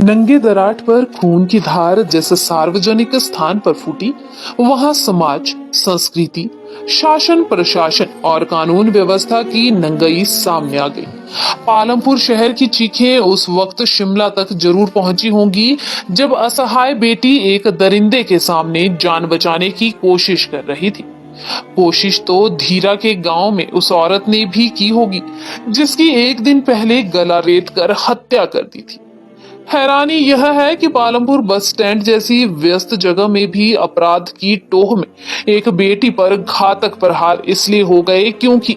नंगे दराट पर खून की धार जैसे सार्वजनिक स्थान पर फूटी, वहां समाज, संस्कृति, शासन प्रशासन और कानून व्यवस्था की नंगई सामने आ गई। पालमपुर शहर की चीखें उस वक्त शिमला तक जरूर पहुंची होंगी जब असहाय बेटी एक दरिंदे के सामने जान बचाने की कोशिश कर रही थी। कोशिश तो धीरा के गांव में उस औरत ने भी की होगी जिसकी एक दिन पहले गला रेत कर हत्या कर दी थी। हैरानी यह है कि पालमपुर बस स्टैंड जैसी व्यस्त जगह में भी अपराध की टोह में एक बेटी पर घातक प्रहार इसलिए हो गए क्योंकि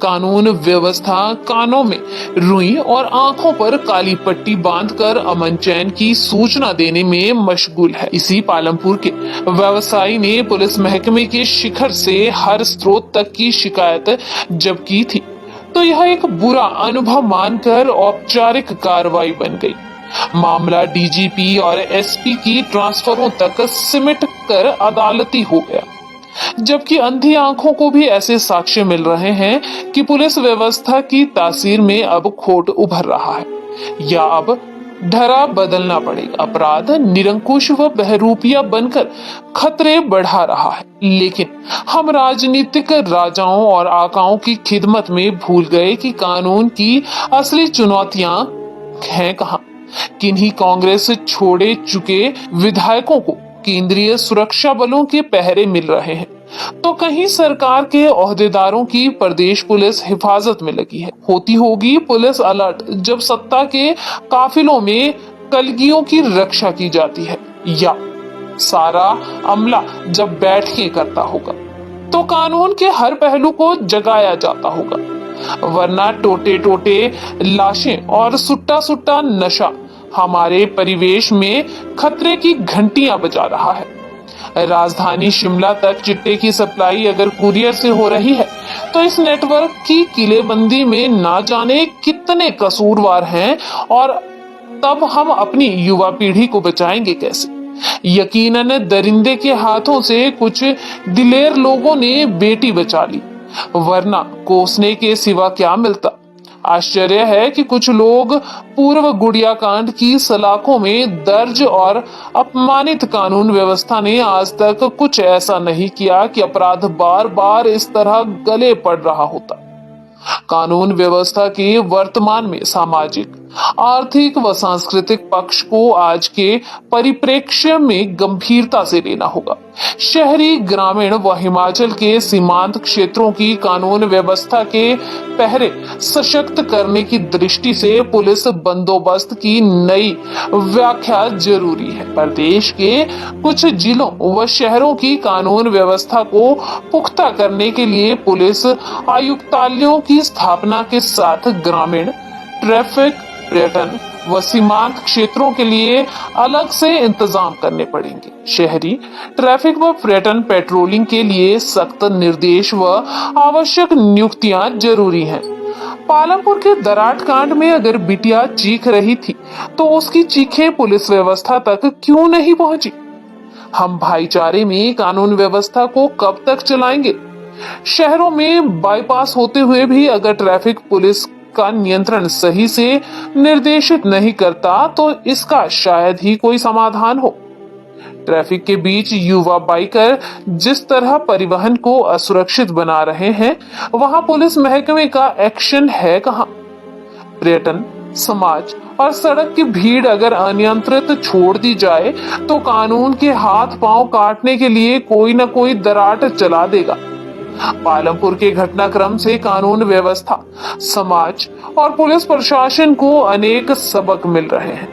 कानून व्यवस्था कानों में रुई और आंखों पर काली पट्टी बांधकर अमन चैन की सूचना देने में मशगूल है। इसी पालमपुर के व्यवसायी ने पुलिस महकमे के शिखर से हर स्रोत तक की शिकायत जब की थी तो यह एक बुरा अनुभव मानकर औपचारिक कार्रवाई बन गई। मामला डीजीपी और एसपी की ट्रांसफरों तक सिमट कर अदालती हो गया, जबकि अंधी आंखों को भी ऐसे साक्ष्य मिल रहे हैं कि पुलिस व्यवस्था की तासीर में अब खोट उभर रहा है या अब ढरा बदलना पड़ेगा। अपराध निरंकुश व बहरूपिया बनकर खतरे बढ़ा रहा है, लेकिन हम राजनीतिक राजाओं और आकाओं की खिदमत में भूल गए कि कानून की असली चुनौतियां हैं कहाँ। किन्हीं कांग्रेस छोड़े चुके विधायकों को केंद्रीय सुरक्षा बलों के पहरे मिल रहे हैं तो कहीं सरकार के ओहदेदारों की प्रदेश पुलिस हिफाजत में लगी है। होती होगी पुलिस अलर्ट जब सत्ता के काफिलों में कलगियों की रक्षा की जाती है, या सारा अमला जब बैठ के करता होगा तो कानून के हर पहलू को जगाया जाता होगा, वरना टोटे टोटे लाशें और सुट्टा सुट्टा नशा हमारे परिवेश में खतरे की घंटियां बजा रहा है। राजधानी शिमला तक चिट्टे की सप्लाई अगर कुरियर से हो रही है तो इस नेटवर्क की किलेबंदी में ना जाने कितने कसूरवार हैं, और तब हम अपनी युवा पीढ़ी को बचाएंगे कैसे। यकीनन दरिंदे के हाथों से कुछ दिलेर लोगों ने बेटी बचा ली, वरना कोसने के सिवा क्या मिलता। आश्चर्य है कि कुछ लोग पूर्व गुड़िया कांड की सलाखों में दर्ज और अपमानित कानून व्यवस्था ने आज तक कुछ ऐसा नहीं किया कि अपराध बार बार इस तरह गले पड़ रहा होता। कानून व्यवस्था के वर्तमान में सामाजिक, आर्थिक व सांस्कृतिक पक्ष को आज के परिप्रेक्ष्य में गंभीरता से लेना होगा। शहरी, ग्रामीण व हिमाचल के सीमांत क्षेत्रों की कानून व्यवस्था के पहरे सशक्त करने की दृष्टि से पुलिस बंदोबस्त की नई व्याख्या जरूरी है। प्रदेश के कुछ जिलों व शहरों की कानून व्यवस्था को पुख्ता करने के लिए पुलिस आयुक्तालयों की स्थापना के साथ ग्रामीण, ट्रैफिक, पर्यटन व सीमांत क्षेत्रों के लिए अलग से इंतजाम करने पड़ेंगे। शहरी ट्रैफिक व पर्यटन पेट्रोलिंग के लिए सख्त निर्देश व आवश्यक नियुक्तियां जरूरी हैं। पालमपुर के दराट कांड में अगर बिटिया चीख रही थी तो उसकी चीखें पुलिस व्यवस्था तक क्यों नहीं पहुंची। हम भाईचारे में कानून व्यवस्था को कब तक चलाएंगे। शहरों में बाईपास होते हुए भी अगर ट्रैफिक पुलिस का नियंत्रण सही से निर्देशित नहीं करता तो इसका शायद ही कोई समाधान हो। ट्रैफिक के बीच युवा बाइकर जिस तरह परिवहन को असुरक्षित बना रहे हैं, वहां पुलिस महकमे का एक्शन है कहां। पर्यटन, समाज और सड़क की भीड़ अगर अनियंत्रित छोड़ दी जाए तो कानून के हाथ पांव काटने के लिए कोई न कोई दराट चला देगा। पालमपुर के घटनाक्रम से कानून व्यवस्था, समाज और पुलिस प्रशासन को अनेक सबक मिल रहे हैं।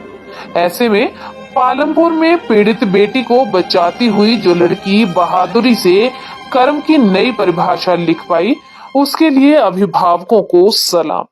ऐसे में पालमपुर में पीड़ित बेटी को बचाती हुई जो लड़की बहादुरी से कर्म की नई परिभाषा लिख पाई, उसके लिए अभिभावकों को सलाम।